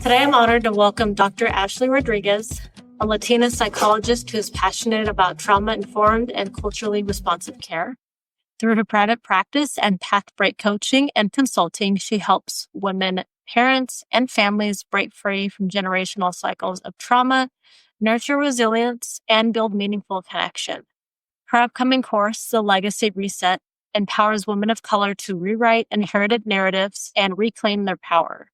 Today, I'm honored to welcome Dr. Ashley Rodriguez, a Latina psychologist who is passionate about trauma-informed and culturally responsive care. Through her private practice and path break coaching and consulting, she helps women, parents, and families break free from generational cycles of trauma, nurture resilience, and build meaningful connection. Her upcoming course, The Legacy Reset, empowers women of color to rewrite inherited narratives and reclaim their power.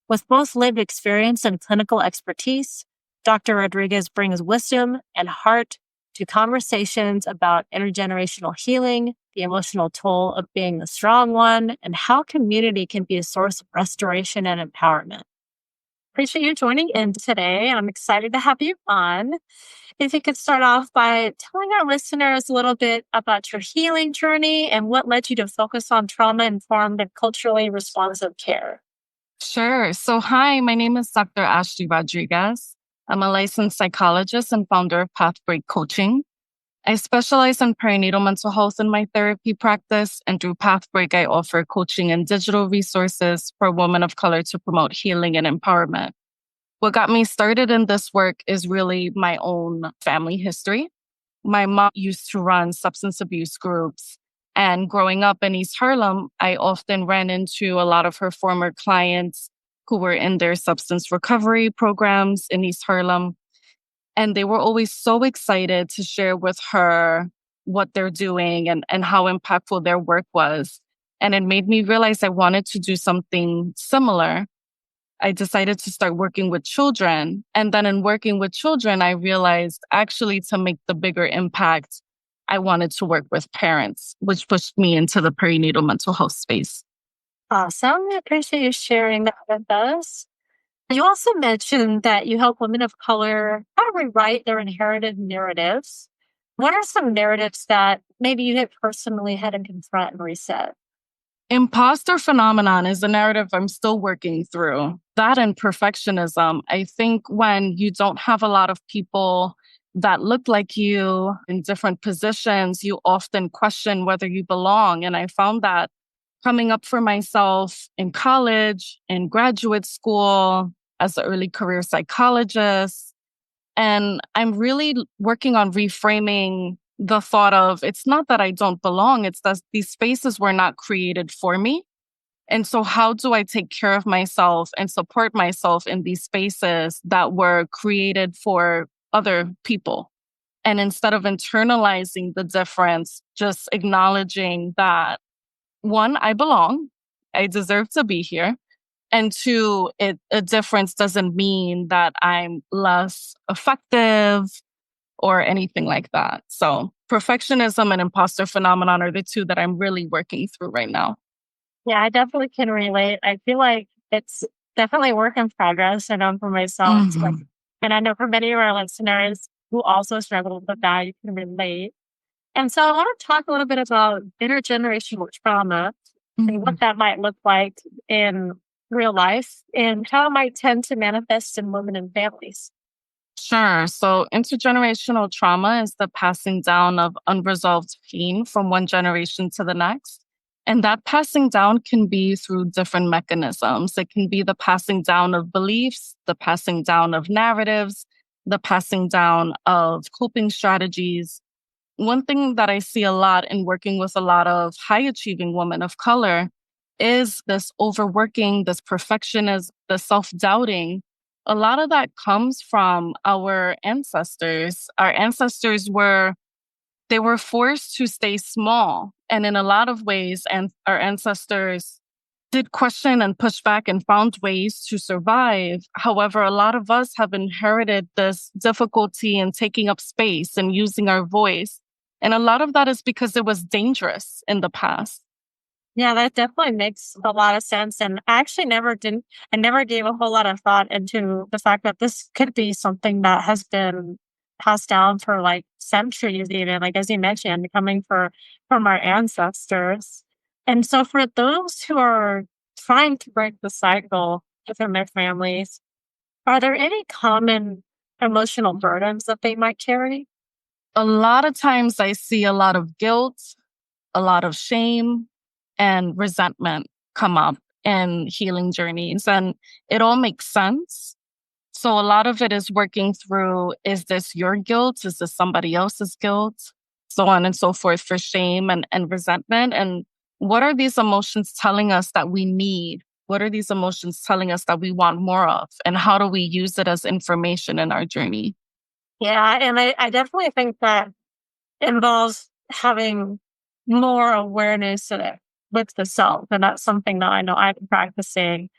With both lived experience and clinical expertise, Dr. Rodriguez brings wisdom and heart to conversations about intergenerational healing, the emotional toll of being the strong one, and how community can be a source of restoration and empowerment. Appreciate you joining in today. I'm excited to have you on. If you could start off by telling our listeners a little bit about your healing journey and what led you to focus on trauma-informed and culturally responsive care. Sure. So, hi, my name is Dr. Ashley Rodriguez. I'm a licensed psychologist and founder of Pathbreak Coaching. I specialize in perinatal mental health in my therapy practice, and through Pathbreak, I offer coaching and digital resources for women of color to promote healing and empowerment. What got me started in this work is really my own family history. My mom used to run substance abuse groups. And growing up in East Harlem, I often ran into a lot of her former clients who were in their substance recovery programs in East Harlem. And they were always so excited to share with her what they're doing and how impactful their work was. And it made me realize I wanted to do something similar. I decided to start working with children. And then in working with children, I realized actually to make the bigger impact, I wanted to work with parents, which pushed me into the perinatal mental health space. Awesome. I appreciate you sharing that with us. You also mentioned that you help women of color kind of rewrite their inherited narratives. What are some narratives that maybe you have personally had to confront and reset? Imposter phenomenon is a narrative I'm still working through. That and perfectionism. I think when you don't have a lot of people that look like you in different positions, you often question whether you belong. And I found that coming up for myself in college, in graduate school, as an early career psychologist. And I'm really working on reframing the thought of it's not that I don't belong, it's that these spaces were not created for me. And so, how do I take care of myself and support myself in these spaces that were created for other people? And instead of internalizing the difference, just acknowledging that one, I belong, I deserve to be here. And two, a difference doesn't mean that I'm less effective or anything like that. So perfectionism and imposter phenomenon are the two that I'm really working through right now. Yeah, I definitely can relate. I feel like it's definitely a work in progress. I know for myself, and I know for many of our listeners who also struggle with that, you can relate. And so I want to talk a little bit about intergenerational trauma and what that might look like in real life and how it might tend to manifest in women and families. Sure. So intergenerational trauma is the passing down of unresolved pain from one generation to the next. And that passing down can be through different mechanisms. It can be the passing down of beliefs, the passing down of narratives, the passing down of coping strategies. One thing that I see a lot in working with a lot of high achieving women of color is this overworking, this perfectionism, the self-doubting. A lot of that comes from our ancestors. Our ancestors they were forced to stay small. And in a lot of ways, and our ancestors did question and push back and found ways to survive. However, a lot of us have inherited this difficulty in taking up space and using our voice. And a lot of that is because it was dangerous in the past. Yeah, that definitely makes a lot of sense. And I actually I never gave a whole lot of thought into the fact that this could be something that has been passed down for like centuries, even like as you mentioned, from our ancestors. And so for those who are trying to break the cycle within their families, are there any common emotional burdens that they might carry? A lot of times I see a lot of guilt, a lot of shame, and resentment come up. and healing journeys. And it all makes sense. So a lot of it is working through, is this your guilt? Is this somebody else's guilt? So on and so forth for shame and resentment. And what are these emotions telling us that we need? What are these emotions telling us that we want more of? And how do we use it as information in our journey? Yeah. And I definitely think that involves having more awareness of it with the self. And that's something that I know I've been practicing.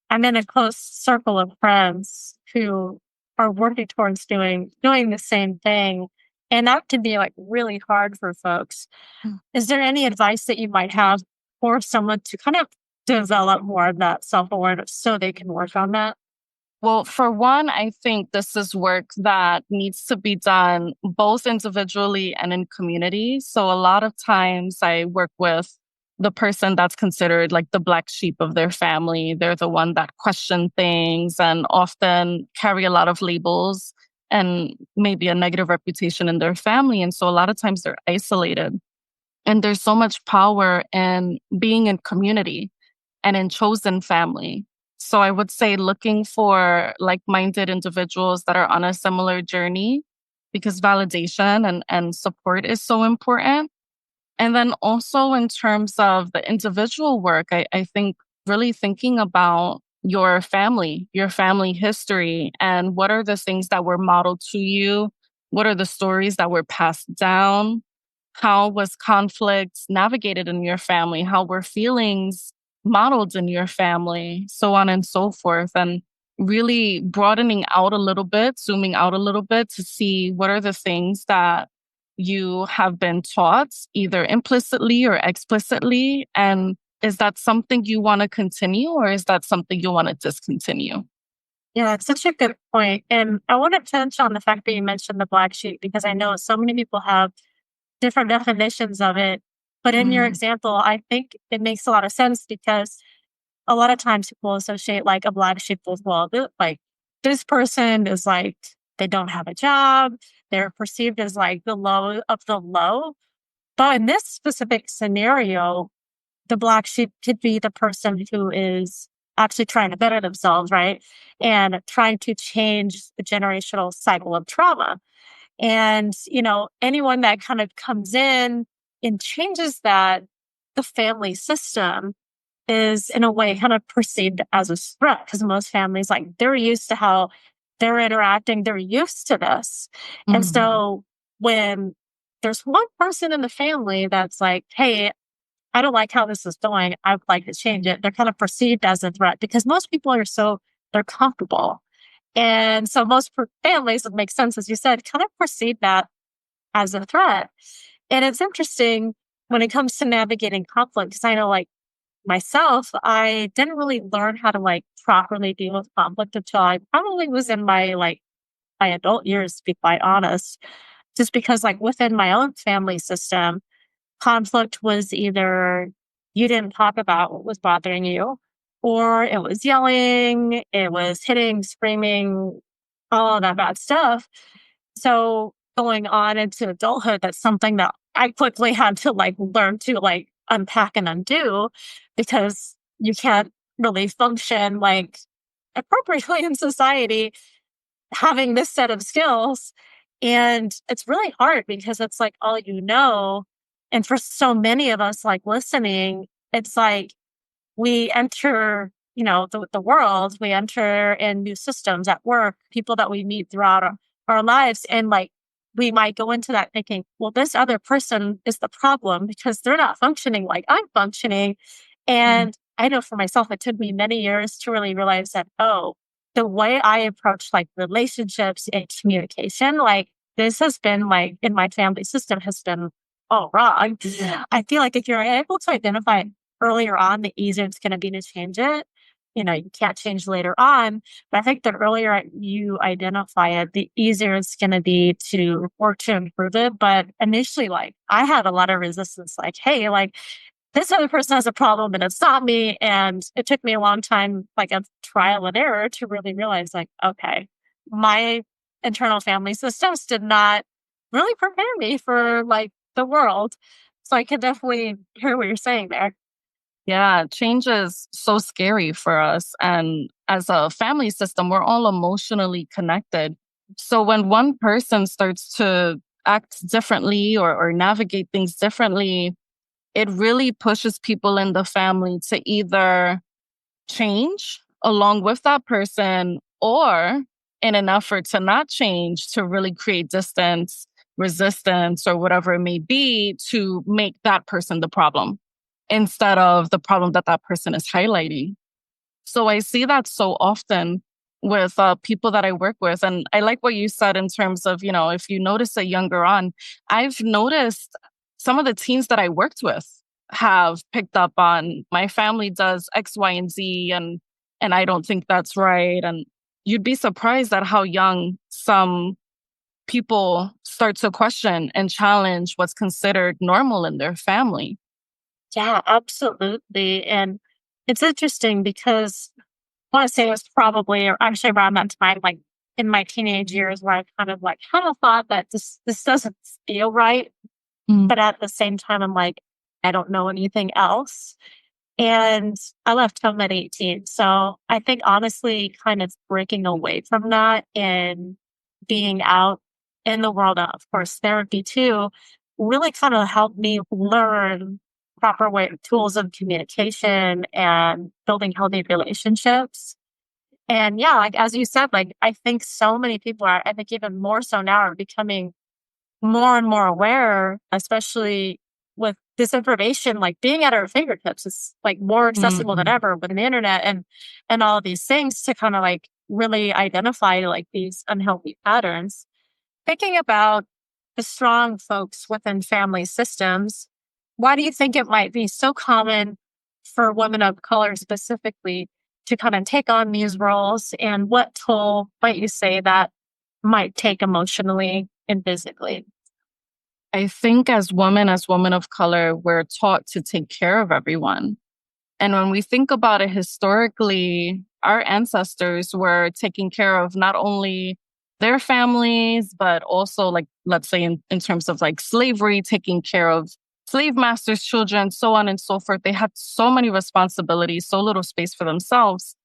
I'm in a close circle of friends who are working towards doing the same thing. And that can be like really hard for folks. Mm. Is there any advice that you might have for someone to kind of develop more of that self-awareness so they can work on that? Well, for one, I think this is work that needs to be done both individually and in community. So a lot of times I work with the person that's considered like the black sheep of their family. They're the one that question things and often carry a lot of labels and maybe a negative reputation in their family. And so a lot of times they're isolated. And there's so much power in being in community and in chosen family. So I would say looking for like minded individuals that are on a similar journey because validation and support is so important. And then also in terms of the individual work, I think really thinking about your family history, and what are the things that were modeled to you? What are the stories that were passed down? How was conflict navigated in your family? How were feelings modeled in your family? So on and so forth. And really broadening out a little bit, zooming out a little bit to see what are the things that you have been taught, either implicitly or explicitly. And is that something you want to continue, or is that something you want to discontinue? Yeah, it's such a good point. And I want to touch on the fact that you mentioned the black sheep because I know so many people have different definitions of it. But in your Mm, example, I think it makes a lot of sense because a lot of times people associate like a black sheep with, well, like this person is like, they don't have a job. They're perceived as like the low of the low. But in this specific scenario, the black sheep could be the person who is actually trying to better themselves, right? And trying to change the generational cycle of trauma. And, anyone that kind of comes in and changes that, the family system is in a way kind of perceived as a threat because most families, like, they're used to how they're interacting, they're used to this. And mhm, so when there's one person in the family that's like, hey, I don't like how this is going, I would like to change it, they're kind of perceived as a threat because most people they're comfortable. And so families, it makes sense, as you said, kind of perceive that as a threat. And it's interesting when it comes to navigating conflict, because I know, like, myself, I didn't really learn how to like properly deal with conflict until I probably was in my adult years, to be quite honest. Just because like within my own family system, conflict was either you didn't talk about what was bothering you, or it was yelling, it was hitting, screaming, all of that bad stuff. So going on into adulthood, that's something that I quickly had to like learn to like unpack and undo because you can't really function like appropriately in society having this set of skills. And it's really hard because it's like all you know. And for so many of us like listening, it's like we enter, the world, we enter in new systems at work, people that we meet throughout our lives. And like, we might go into that thinking, well, this other person is the problem because they're not functioning like I'm functioning. mhm, And I know for myself, it took me many years to really realize that, oh, the way I approach like relationships and communication, like this has been like in my family system has been all wrong. Yeah. I feel like if you're able to identify it earlier on, the easier it's going to be to change it. You can't change later on, but I think the earlier you identify it, the easier it's going to be to work to improve it. But initially, like I had a lot of resistance, like, hey, like this other person has a problem and it's not me. And it took me a long time, like of trial and error to really realize, like, okay, my internal family systems did not really prepare me for like the world. So I can definitely hear what you're saying there. Yeah, change is so scary for us. And as a family system, we're all emotionally connected. So when one person starts to act differently or navigate things differently, it really pushes people in the family to either change along with that person, or in an effort to not change, to really create distance, resistance, or whatever it may be, to make that person the problem instead of the problem that that person is highlighting. So I see that so often with people that I work with. And I like what you said in terms of, if you notice it younger on, I've noticed some of the teens that I worked with have picked up on my family does X, Y, and Z, and I don't think that's right. And you'd be surprised at how young some people start to question and challenge what's considered normal in their family. Yeah, absolutely. And it's interesting because I want to say it was probably or actually around that time, like in my teenage years, where I kind of thought that this doesn't feel right. Mm. But at the same time, I'm like, I don't know anything else. And I left home at 18. So I think honestly, kind of breaking away from that and being out in the world, of course, therapy too, really kind of helped me learn proper way tools of communication and building healthy relationships. And yeah, like as you said, like I think so many people are, I think even more so now are becoming more and more aware, especially with this information, like being at our fingertips is like more accessible than Mhm. ever with the internet and all of these things to kind of like really identify like these unhealthy patterns. Thinking about the strong folks within family systems, why do you think it might be so common for women of color specifically to kind of take on these roles? And what toll might you say that might take emotionally and physically? I think as women of color, we're taught to take care of everyone. And when we think about it historically, our ancestors were taking care of not only their families, but also, like, let's say, in terms of like slavery, taking care of slave masters' children, so on and so forth. They had so many responsibilities, so little space for themselves.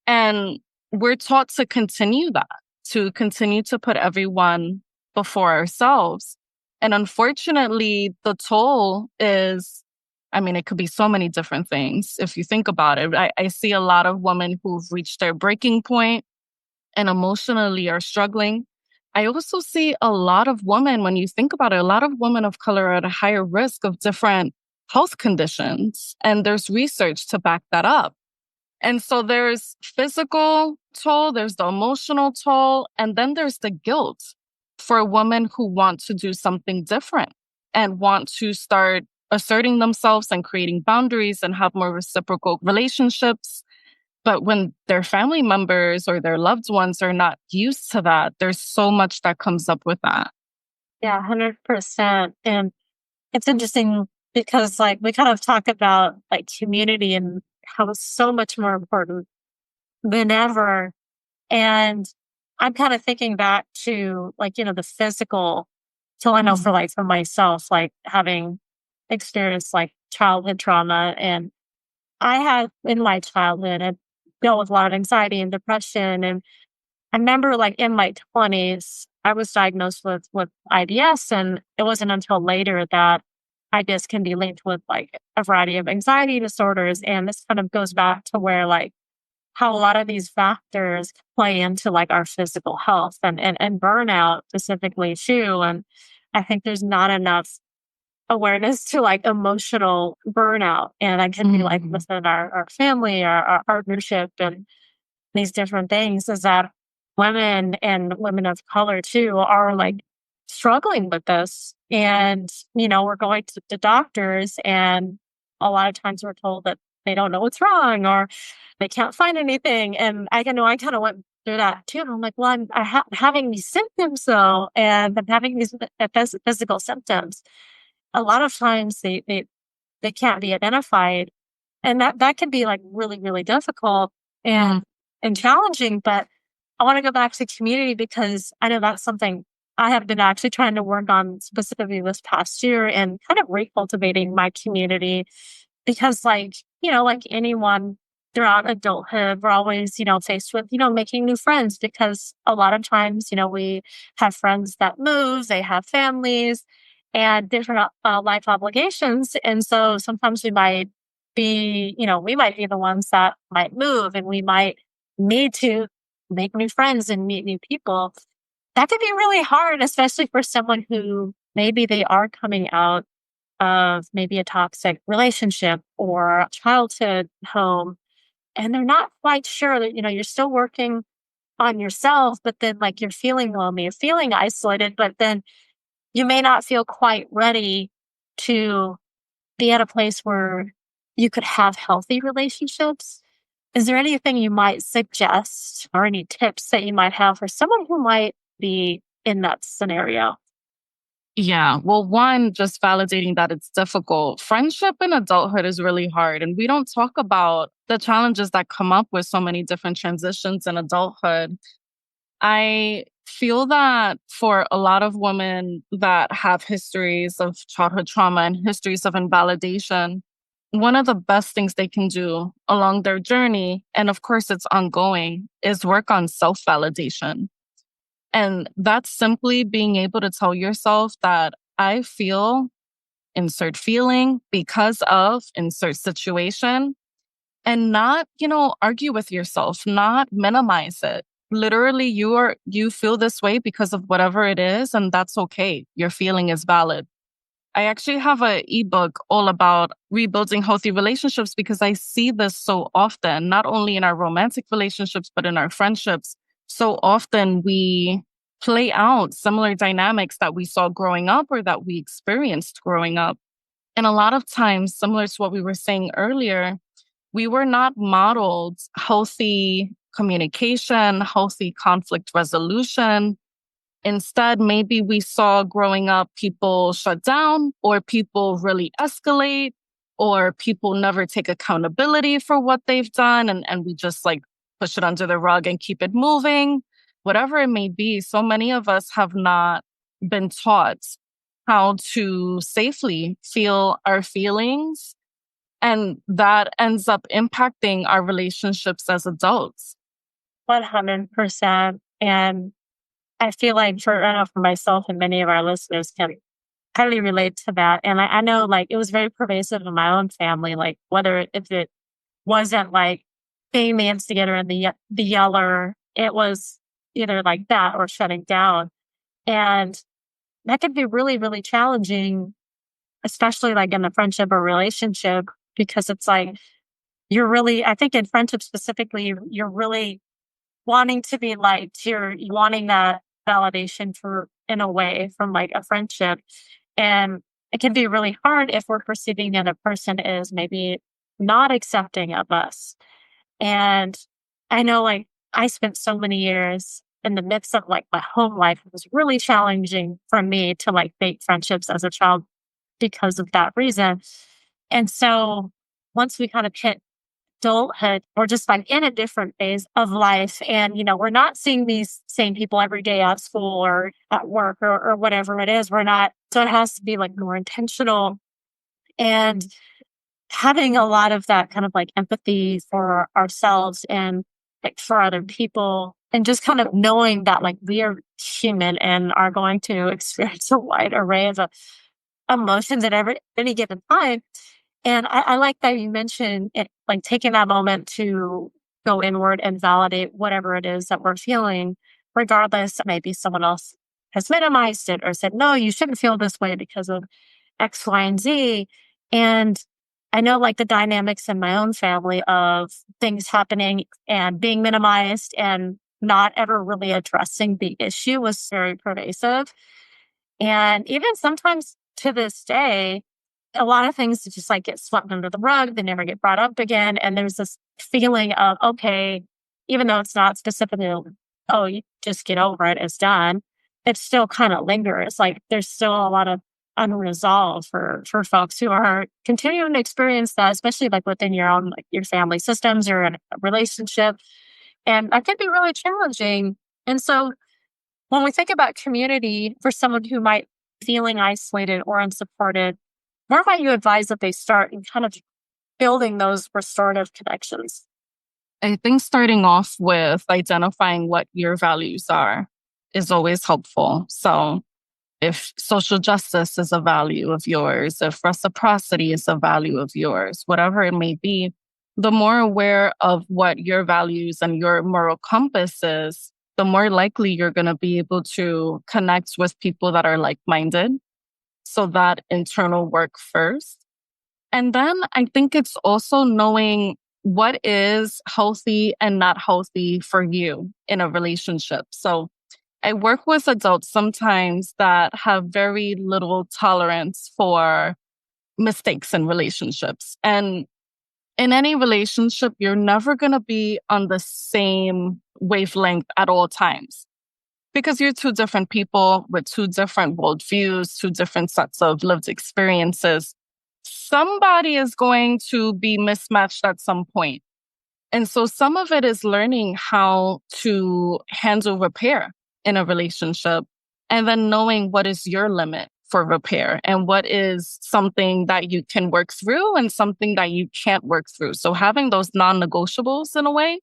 And we're taught to continue to put everyone before ourselves. And unfortunately, the toll is, I mean, it could be so many different things if you think about it. I see a lot of women who've reached their breaking point and emotionally are struggling. I also see a lot of women, when you think about it, a lot of women of color are at a higher risk of different health conditions. And there's research to back that up. And so there's physical toll, there's the emotional toll, and then there's the guilt for women who want to do something different and want to start asserting themselves and creating boundaries and have more reciprocal relationships. But when their family members or their loved ones are not used to that, there's so much that comes up with that. Yeah, 100%. And it's interesting because like we kind of talk about like community and how it's so much more important than ever. And I'm kind of thinking back to like, the physical till I know Mhm. for myself, like having experienced like childhood trauma. And I had in my childhood, I dealt with a lot of anxiety and depression. And I remember like in my 20s, I was diagnosed with IBS, and it wasn't until later that IBS can be linked with like a variety of anxiety disorders. And this kind of goes back to where like how a lot of these factors play into like our physical health and burnout specifically too. And I think there's not enough awareness to like emotional burnout. And I can be like Mhm. within our family, our partnership and these different things is that women and women of color too are like struggling with this. And, we're going to the doctors and a lot of times we're told that they don't know what's wrong or they can't find anything. And I kind of went through that too. And I'm like, well, having these symptoms though, and I'm having these physical symptoms. A lot of times they can't be identified and that can be like really, really difficult and Mhm. and challenging. But I want to go back to community because I know that's something I have been actually trying to work on specifically this past year and kind of recultivating my community. because like anyone throughout adulthood, we're always, faced with, making new friends because a lot of times, we have friends that move, they have families and different life obligations. And so sometimes we might be the ones that might move and we might need to make new friends and meet new people. That could be really hard, especially for someone who maybe they are coming out of maybe a toxic relationship or a childhood home, and they're not quite sure that, you're still working on yourself, but then like you're feeling lonely, you're feeling isolated, but then you may not feel quite ready to be at a place where you could have healthy relationships. Is there anything you might suggest or any tips that you might have for someone who might be in that scenario? Yeah. Well, one, just validating that it's difficult. Friendship in adulthood is really hard. And we don't talk about the challenges that come up with so many different transitions in adulthood. I feel that for a lot of women that have histories of childhood trauma and histories of invalidation, one of the best things they can do along their journey, and of course it's ongoing, is work on self validation. And that's simply being able to tell yourself that I feel insert feeling because of insert situation, and not, argue with yourself, not minimize it. Literally, you feel this way because of whatever it is, and that's okay. Your feeling is valid. I actually have a ebook all about rebuilding healthy relationships because I see this so often, not only in our romantic relationships, but in our friendships. So often we play out similar dynamics that we saw growing up or that we experienced growing up. And a lot of times, similar to what we were saying earlier, we were not modeled healthy communication, healthy conflict resolution. Instead, maybe we saw growing up people shut down or people really escalate or people never take accountability for what they've done. And we just like push it under the rug and keep it moving, whatever it may be. So many of us have not been taught how to safely feel our feelings. And that ends up impacting our relationships as adults. 100%. And I feel like I know for myself and many of our listeners can highly relate to that. And I know like it was very pervasive in my own family, like whether if it wasn't like being the instigator and the yeller, it was either like that or shutting down. And that could be really, really challenging, especially like in a friendship or relationship, because it's like you're really, I think in friendship specifically, you're really wanting to be liked. You're wanting that validation for in a way from like a friendship. And it can be really hard if we're perceiving the other person is maybe not accepting of us. And I know like I spent so many years in the midst of like my home life. It was really challenging for me to like make friendships as a child because of that reason. And so once we kind of hit adulthood, we're just like in a different phase of life. And, we're not seeing these same people every day at school or at work or whatever it is. We're not. So it has to be like more intentional and having a lot of that kind of like empathy for ourselves and like for other people. And just kind of knowing that like we are human and are going to experience a wide array of emotions at any given time. And I like that you mentioned it, like taking that moment to go inward and validate whatever it is that we're feeling, regardless. Maybe someone else has minimized it or said, no, you shouldn't feel this way because of X, Y, and Z. And I know like the dynamics in my own family of things happening and being minimized and not ever really addressing the issue was very pervasive. And even sometimes to this day, a lot of things just like get swept under the rug. They never get brought up again. And there's this feeling of, okay, even though it's not specifically, oh, you just get over it, it's done. It still kind of lingers. Like there's still a lot of unresolved for folks who are continuing to experience that, especially like within your own, like your family systems or in a relationship. And that can be really challenging. And so when we think about community for someone who might feeling isolated or unsupported, where might you advise that they start and kind of building those restorative connections? I think starting off with identifying what your values are is always helpful. So if social justice is a value of yours, if reciprocity is a value of yours, whatever it may be, the more aware of what your values and your moral compass is, the more likely you're going to be able to connect with people that are like minded. So that internal work first. And then I think it's also knowing what is healthy and not healthy for you in a relationship. So I work with adults sometimes that have very little tolerance for mistakes in relationships. And in any relationship, you're never going to be on the same wavelength at all times because you're two different people with two different worldviews, two different sets of lived experiences. Somebody is going to be mismatched at some point. And so some of it is learning how to handle repair in a relationship and then knowing what is your limit for repair and what is something that you can work through and something that you can't work through. So having those non-negotiables in a way.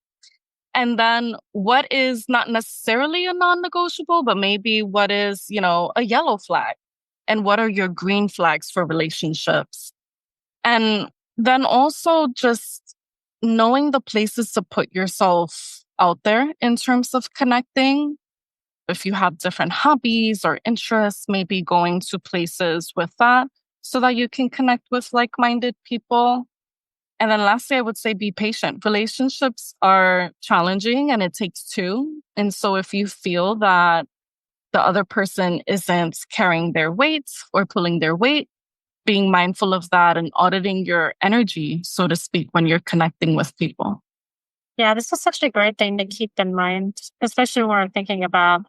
And then what is not necessarily a non-negotiable, but maybe what is, a yellow flag? And what are your green flags for relationships? And then also just knowing the places to put yourself out there in terms of connecting. If you have different hobbies or interests, maybe going to places with that so that you can connect with like-minded people. And then lastly, I would say be patient. Relationships are challenging and it takes two. And so if you feel that the other person isn't carrying their weight or pulling their weight, being mindful of that and auditing your energy, so to speak, when you're connecting with people. Yeah, this is such a great thing to keep in mind, especially when we're thinking about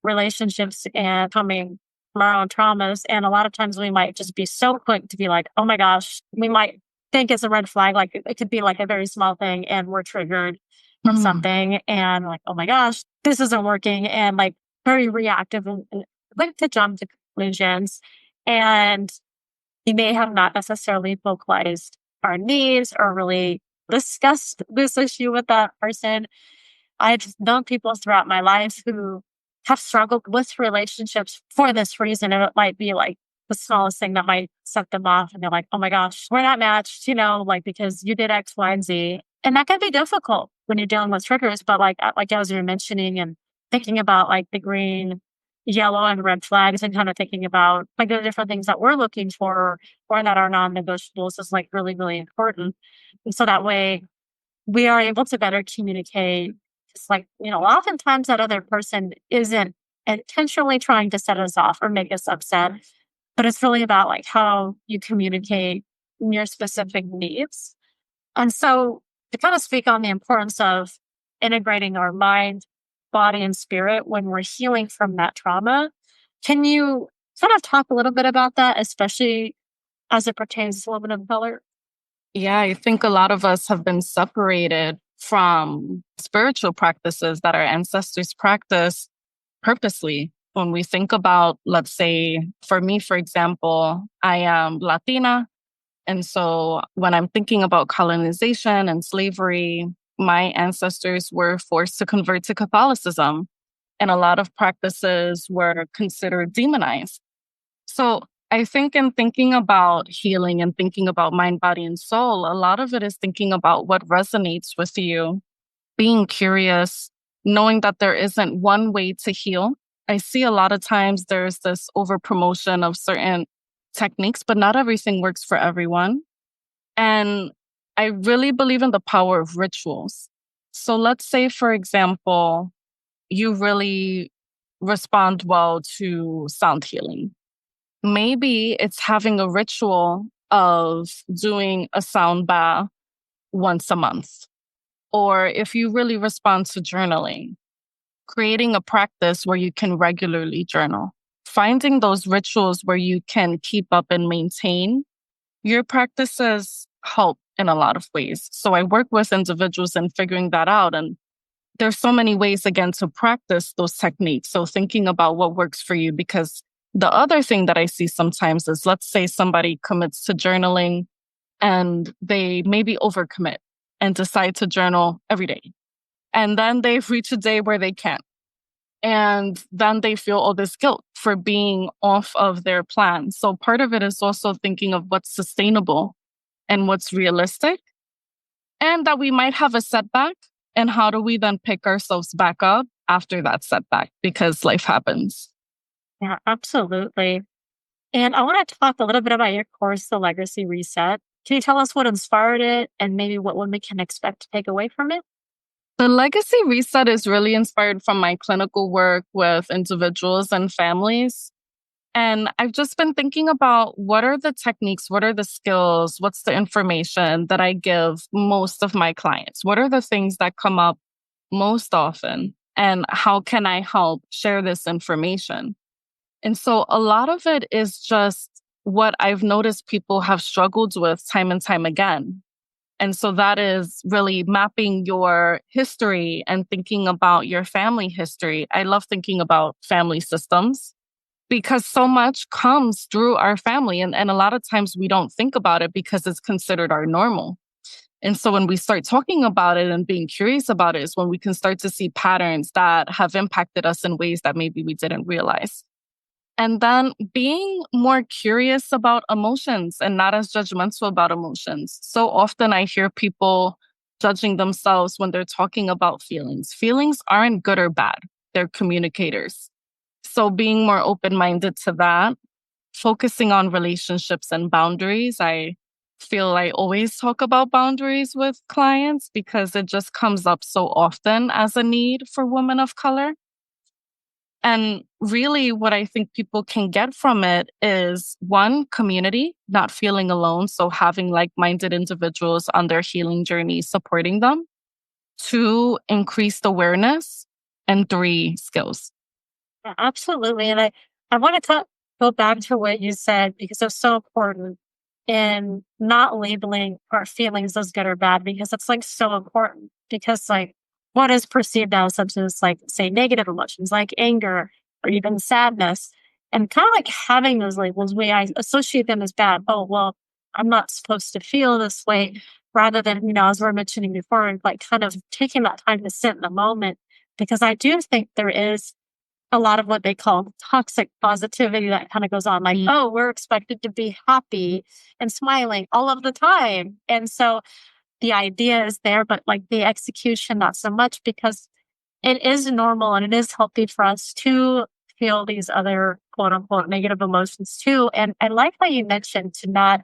relationships and coming from our own traumas. And a lot of times we might just be so quick to be like, oh my gosh, we might think it's a red flag. Like it could be like a very small thing and we're triggered from something and like, oh my gosh, this isn't working. And like very reactive and quick to jump to conclusions. And we may have not necessarily vocalized our needs or really discussed this issue with that person. I've known people throughout my life who have struggled with relationships for this reason. And it might be like the smallest thing that might set them off. And they're like, oh my gosh, we're not matched, like because you did X, Y, and Z. And that can be difficult when you're dealing with triggers. But like as you were mentioning and thinking about like the green, yellow, and red flags and kind of thinking about like the different things that we're looking for or that are non-negotiables is like really, really important. And so that way we are able to better communicate. It's like, oftentimes that other person isn't intentionally trying to set us off or make us upset, but it's really about like how you communicate your specific needs. And so to kind of speak on the importance of integrating our mind, body, and spirit when we're healing from that trauma, can you kind of talk a little bit about that, especially as it pertains to women of color? Yeah, I think a lot of us have been separated from spiritual practices that our ancestors practiced purposely. When we think about, let's say, for me, for example, I am Latina. And so when I'm thinking about colonization and slavery, my ancestors were forced to convert to Catholicism. And a lot of practices were considered demonized. So I think in thinking about healing and thinking about mind, body, and soul, a lot of it is thinking about what resonates with you, being curious, knowing that there isn't one way to heal. I see a lot of times there's this over promotion of certain techniques, but not everything works for everyone. And I really believe in the power of rituals. So let's say, for example, you really respond well to sound healing. Maybe it's having a ritual of doing a sound bath once a month. Or if you really respond to journaling, creating a practice where you can regularly journal, finding those rituals where you can keep up and maintain your practices help in a lot of ways. So I work with individuals in figuring that out. And there's so many ways, again, to practice those techniques. So thinking about what works for you, because the other thing that I see sometimes is, let's say somebody commits to journaling and they maybe overcommit and decide to journal every day. And then they've reached a day where they can't. And then they feel all this guilt for being off of their plan. So part of it is also thinking of what's sustainable and what's realistic, and that we might have a setback. And how do we then pick ourselves back up after that setback? Because life happens. Yeah, absolutely. And I want to talk a little bit about your course, The Legacy Reset. Can you tell us what inspired it and maybe what women can expect to take away from it? The legacy reset is really inspired from my clinical work with individuals and families. And I've just been thinking about what are the techniques, what are the skills, what's the information that I give most of my clients? What are the things that come up most often? And how can I help share this information? And so a lot of it is just what I've noticed people have struggled with time and time again. And so that is really mapping your history and thinking about your family history. I love thinking about family systems because so much comes through our family. And a lot of times we don't think about it because it's considered our normal. And so when we start talking about it and being curious about it is when we can start to see patterns that have impacted us in ways that maybe we didn't realize. And then being more curious about emotions and not as judgmental about emotions. So often I hear people judging themselves when they're talking about feelings. Feelings aren't good or bad, they're communicators. So being more open minded to that, focusing on relationships and boundaries. I feel I always talk about boundaries with clients because it just comes up so often as a need for women of color. And really, what I think people can get from it is one, community, not feeling alone. So having like minded individuals on their healing journey supporting them. Two, increased awareness. And three, skills. Yeah, absolutely. And I want to go back to what you said because it's so important in not labeling our feelings as good or bad because it's like so important because like what is perceived as such as like say negative emotions like anger or even sadness and kind of like having those labels where I associate them as bad. Oh, well, I'm not supposed to feel this way rather than, as we are mentioning before, like kind of taking that time to sit in the moment because I do think there is a lot of what they call toxic positivity that kind of goes on like, oh, we're expected to be happy and smiling all of the time. And so the idea is there, but like the execution, not so much because it is normal and it is healthy for us to feel these other quote unquote negative emotions too. And I like how you mentioned to not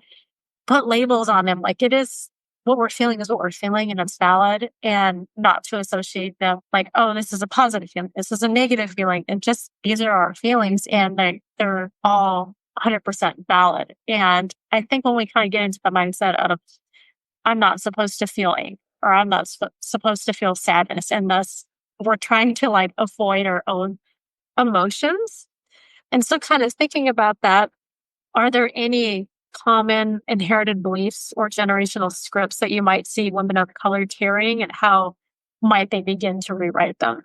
put labels on them. Like it is what we're feeling is what we're feeling and it's valid and not to associate them like, oh, this is a positive feeling. This is a negative feeling. And just these are our feelings and they're all 100% valid. And I think when we kind of get into the mindset of I'm not supposed to feel anger or I'm not supposed to feel sadness and thus we're trying to like avoid our own emotions. And so kind of thinking about that, are there any common inherited beliefs or generational scripts that you might see women of color carrying and how might they begin to rewrite them?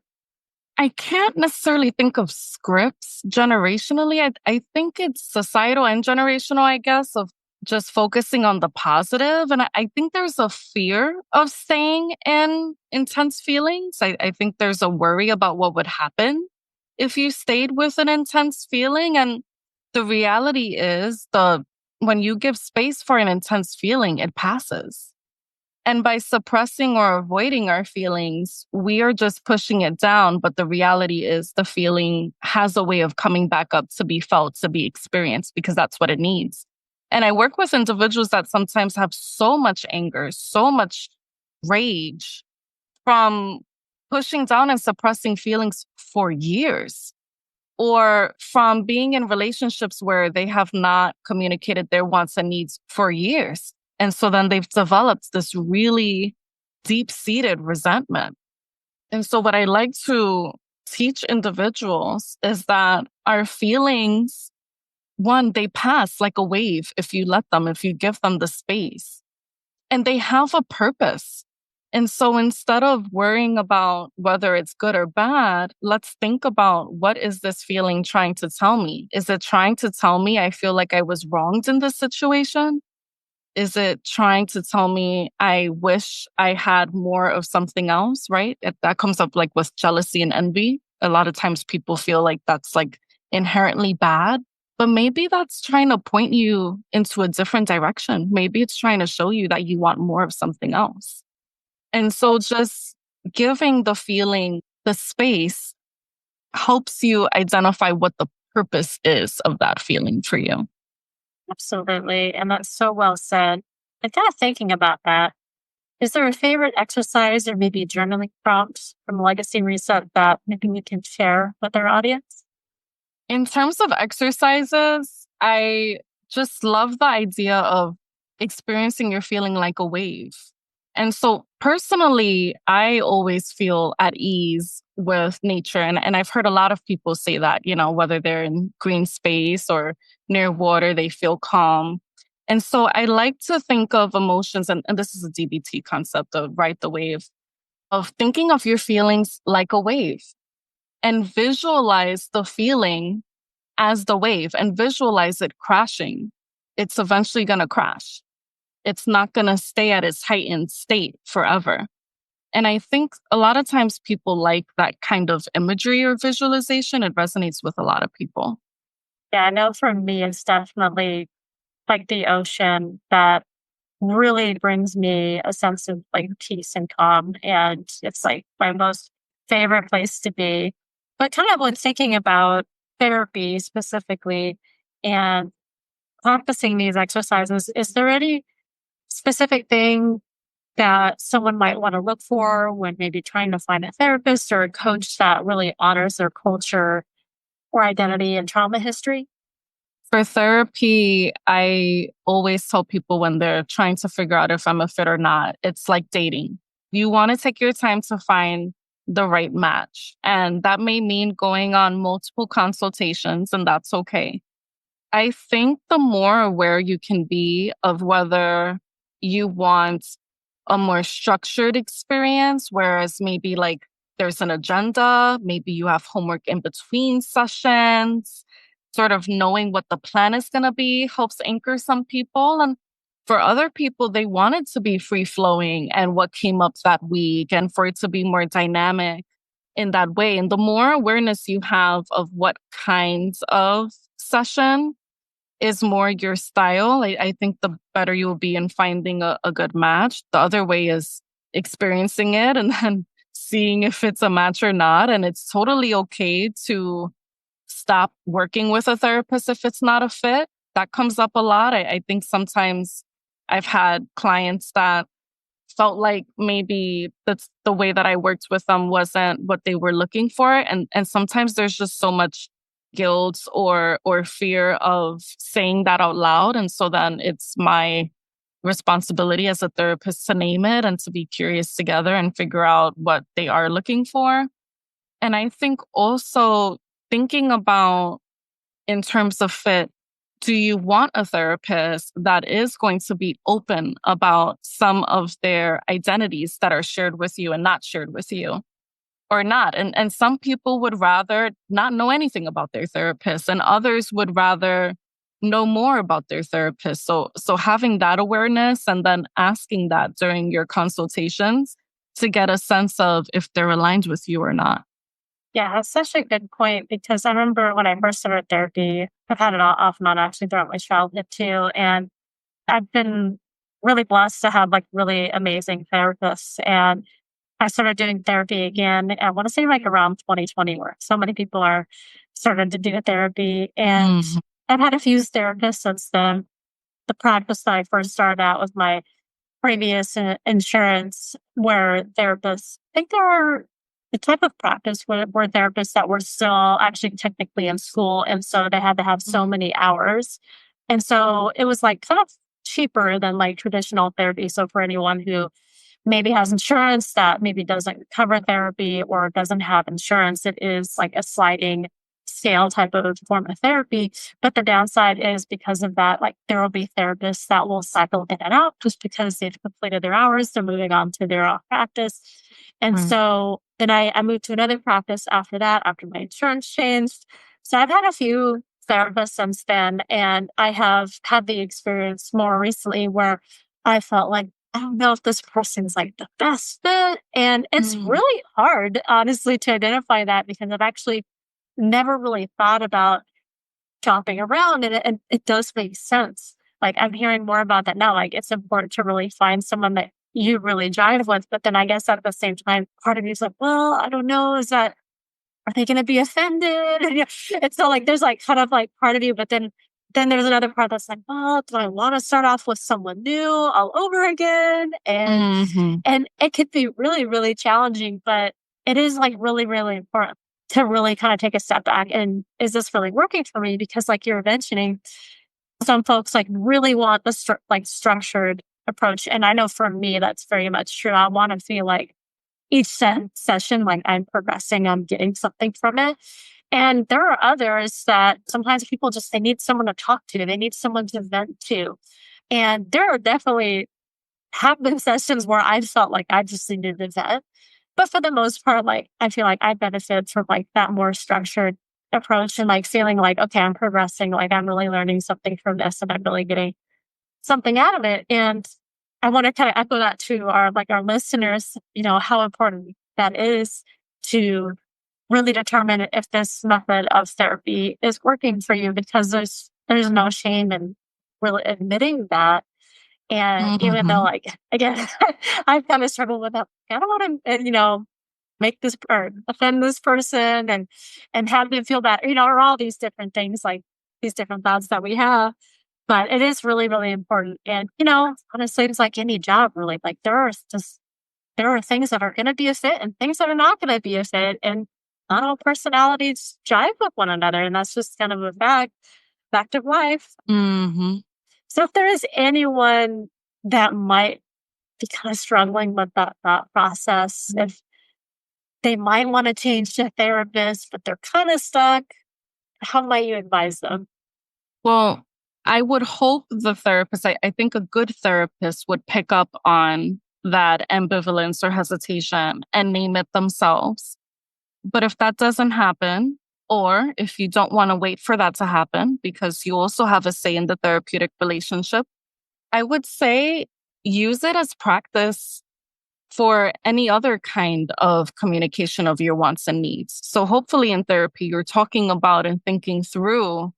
I can't necessarily think of scripts generationally. I think it's societal and generational, I guess, of just focusing on the positive. And I think there's a fear of staying in intense feelings. I think there's a worry about what would happen if you stayed with an intense feeling. And the reality is when you give space for an intense feeling, it passes. And by suppressing or avoiding our feelings, we are just pushing it down. But the reality is the feeling has a way of coming back up to be felt, to be experienced, because that's what it needs. And I work with individuals that sometimes have so much anger, so much rage from pushing down and suppressing feelings for years, or from being in relationships where they have not communicated their wants and needs for years. And so then they've developed this really deep-seated resentment. And so what I like to teach individuals is that our feelings, one, they pass like a wave if you let them, if you give them the space. And they have a purpose. And so instead of worrying about whether it's good or bad, let's think about what is this feeling trying to tell me? Is it trying to tell me I feel like I was wronged in this situation? Is it trying to tell me I wish I had more of something else, right? That comes up like with jealousy and envy. A lot of times people feel like that's like inherently bad, but maybe that's trying to point you into a different direction. Maybe it's trying to show you that you want more of something else. And so just giving the feeling the space helps you identify what the purpose is of that feeling for you. Absolutely. And that's so well said. And kind of thinking about that, is there a favorite exercise or maybe journaling prompt from Legacy Reset that maybe we can share with our audience? In terms of exercises, I just love the idea of experiencing your feeling like a wave. And so personally, I always feel at ease with nature. And I've heard a lot of people say that, whether they're in green space or near water, they feel calm. And so I like to think of emotions, and this is a DBT concept of ride the wave, of thinking of your feelings like a wave and visualize the feeling as the wave and visualize it crashing. It's eventually going to crash. It's not going to stay at its heightened state forever. And I think a lot of times people like that kind of imagery or visualization. It resonates with a lot of people. Yeah, I know for me, it's definitely like the ocean that really brings me a sense of like peace and calm. And it's like my most favorite place to be. But kind of when thinking about therapy specifically and practicing these exercises, is there any specific thing that someone might want to look for when maybe trying to find a therapist or a coach that really honors their culture or identity and trauma history? For therapy, I always tell people when they're trying to figure out if I'm a fit or not, it's like dating. You want to take your time to find the right match. And that may mean going on multiple consultations, and that's okay. I think the more aware you can be of whether you want a more structured experience, whereas maybe like there's an agenda, maybe you have homework in between sessions, sort of knowing what the plan is going to be helps anchor some people. And for other people, they want it to be free flowing and what came up that week and for it to be more dynamic in that way. And the more awareness you have of what kinds of session is more your style, I think the better you will be in finding a good match. The other way is experiencing it and then seeing if it's a match or not. And it's totally okay to stop working with a therapist if it's not a fit. That comes up a lot. I think sometimes I've had clients that felt like maybe that's the way that I worked with them wasn't what they were looking for. And sometimes there's just so much guilt or fear of saying that out loud. And so then it's my responsibility as a therapist to name it and to be curious together and figure out what they are looking for. And I think also thinking about in terms of fit, do you want a therapist that is going to be open about some of their identities that are shared with you and not shared with you or not? And some people would rather not know anything about their therapist and others would rather know more about their therapist. So having that awareness and then asking that during your consultations to get a sense of if they're aligned with you or not. Yeah, that's such a good point because I remember when I first started therapy, I've had it off and on actually throughout my childhood too. And I've been really blessed to have like really amazing therapists. And I started doing therapy again, I want to say like around 2020, where so many people are starting to do therapy. And Mhm. I've had a few therapists since then. The practice that I first started out with my previous insurance where therapists, I think there were the type of practice were therapists that were still actually technically in school. And so they had to have so many hours. And so it was like kind of cheaper than like traditional therapy. So for anyone who maybe has insurance that maybe doesn't cover therapy or doesn't have insurance, it is like a sliding scale type of form of therapy. But the downside is because of that, like there will be therapists that will cycle in and out just because they've completed their hours, they're moving on to their own practice. And Right. so then I moved to another practice after that, after my insurance changed. So I've had a few therapist since then, and I have had the experience more recently where I felt like, I don't know if this person's like the best fit. And it's Mm, really hard, honestly, to identify that because I've actually never really thought about shopping around and it does make sense. Like I'm hearing more about that now. Like it's important to really find someone that you really jive with. But then I guess at the same time, part of me is like, well, I don't know, is that are they gonna be offended? And, it's so like there's like kind of like part of you, but then there's another part that's like, well, do I want to start off with someone new all over again? mhm, And it could be really, really challenging, but it is like really, really important to really kind of take a step back and is this really working for me? Because like you're mentioning, some folks like really want the like structured approach. And I know for me that's very much true. I want to feel like each session, like I'm progressing, I'm getting something from it. And there are others that sometimes people just they need someone to talk to, they need someone to vent to. And there are definitely have been sessions where I felt like I just needed to vent. But for the most part, like I feel like I benefit from like that more structured approach and like feeling like, okay, I'm progressing, like I'm really learning something from this and I'm really getting something out of it. And I want to kind of echo that to our listeners, how important that is to really determine if this method of therapy is working for you because there's no shame in really admitting that. And even though mhm, like again, I've kind of struggled with that. I don't want to make this or offend this person and have them feel bad, or all these different things like these different thoughts that we have. But it is really, really important. And, honestly, it's like any job, really. Like there are things that are going to be a fit and things that are not going to be a fit. And not all personalities jive with one another. And that's just kind of a fact of life. mhm. So if there is anyone that might be kind of struggling with that thought process, if they might want to change to therapist, but they're kind of stuck, how might you advise them? Well, I would hope the therapist, I think a good therapist would pick up on that ambivalence or hesitation and name it themselves. But if that doesn't happen, or if you don't want to wait for that to happen because you also have a say in the therapeutic relationship, I would say use it as practice for any other kind of communication of your wants and needs. So hopefully in therapy, you're talking about and thinking through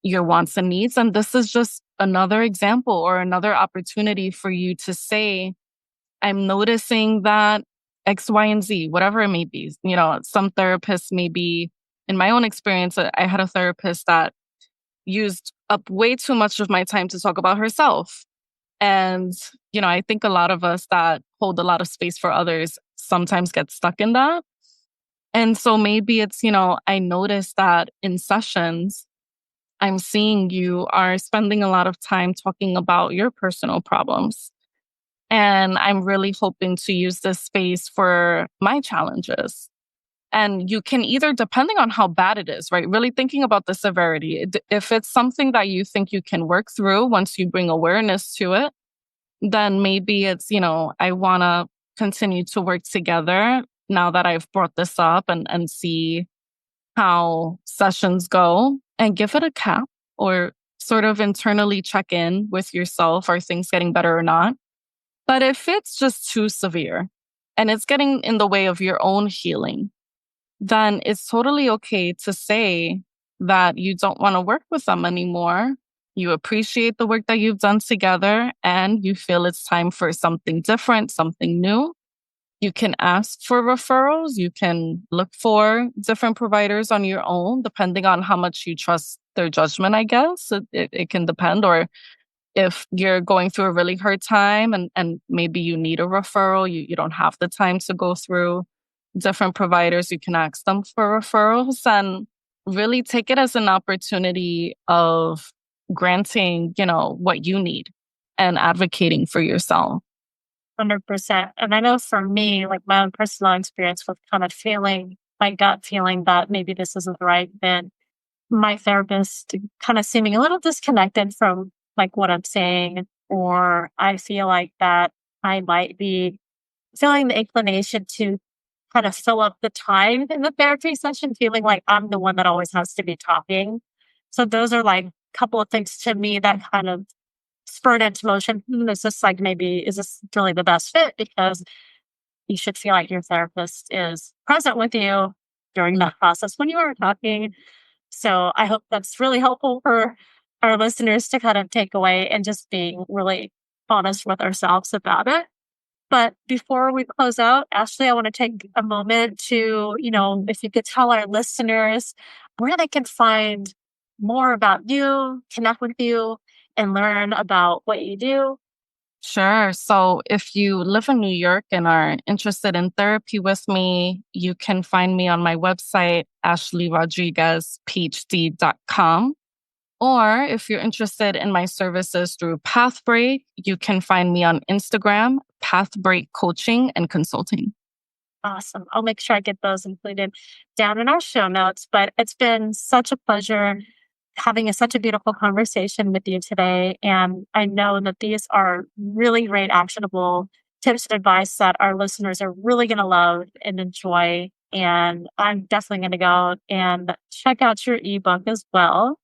your wants and needs. And this is just another example or another opportunity for you to say, I'm noticing that X, Y, and Z, whatever it may be. Some therapists may be, in my own experience, I had a therapist that used up way too much of my time to talk about herself. And, I think a lot of us that hold a lot of space for others sometimes get stuck in that. And so maybe it's, I noticed that in sessions, I'm seeing you are spending a lot of time talking about your personal problems. And I'm really hoping to use this space for my challenges. And you can either, depending on how bad it is, right? Really thinking about the severity. If it's something that you think you can work through once you bring awareness to it, then maybe it's, I want to continue to work together now that I've brought this up and see how sessions go and give it a cap or sort of internally check in with yourself. Are things getting better or not? But if it's just too severe and it's getting in the way of your own healing, then it's totally okay to say that you don't want to work with them anymore. You appreciate the work that you've done together and you feel it's time for something different, something new. You can ask for referrals. You can look for different providers on your own, depending on how much you trust their judgment, I guess. It can depend. Or if you're going through a really hard time and maybe you need a referral, you don't have the time to go through different providers, you can ask them for referrals and really take it as an opportunity of granting, what you need and advocating for yourself. 100%. And I know for me, like my own personal experience with kind of feeling my gut feeling that maybe this isn't the right fit, my therapist kind of seeming a little disconnected from like what I'm saying, or I feel like that I might be feeling the inclination to kind of fill up the time in the therapy session, feeling like I'm the one that always has to be talking. So those are like a couple of things to me that kind of spurred into motion. Is this really the best fit? Because you should feel like your therapist is present with you during that process when you are talking. So I hope that's really helpful for our listeners to kind of take away and just being really honest with ourselves about it. But before we close out, Ashley, I want to take a moment to, if you could tell our listeners where they can find more about you, connect with you, and learn about what you do. Sure. So if you live in New York and are interested in therapy with me, you can find me on my website, ashleyrodriguezphd.com. Or if you're interested in my services through Pathbreak, you can find me on Instagram, Pathbreak Coaching and Consulting. Awesome. I'll make sure I get those included down in our show notes. But it's been such a pleasure having such a beautiful conversation with you today. And I know that these are really great, actionable tips and advice that our listeners are really going to love and enjoy. And I'm definitely going to go and check out your ebook as well.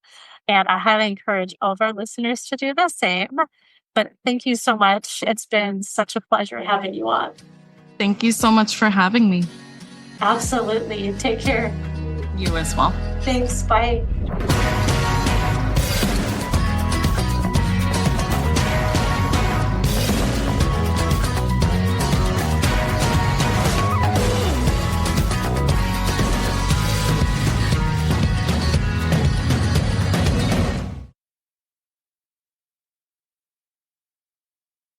And I highly encourage all of our listeners to do the same. But thank you so much. It's been such a pleasure having you on. Thank you so much for having me. Absolutely. Take care. You as well. Thanks. Bye.